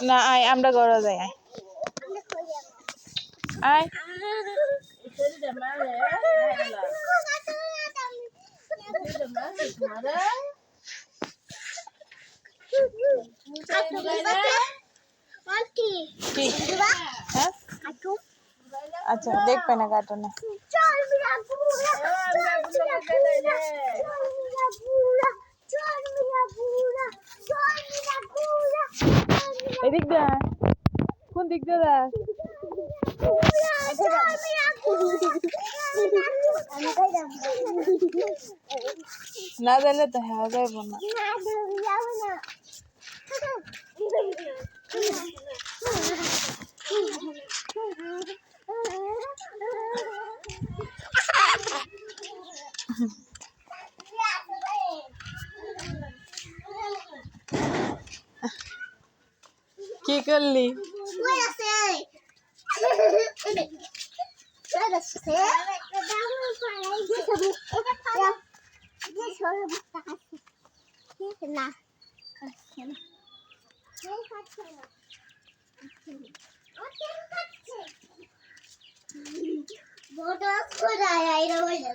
না আয় আমরা ঘরে যাই আয় আয় আচ্ছা দেখবে না কার্টুনে এদিক দে কোন দিক দিয়ে না জানলে তো হ্যাঁ যাইব না কি করলি বড় করে আইরা হইলো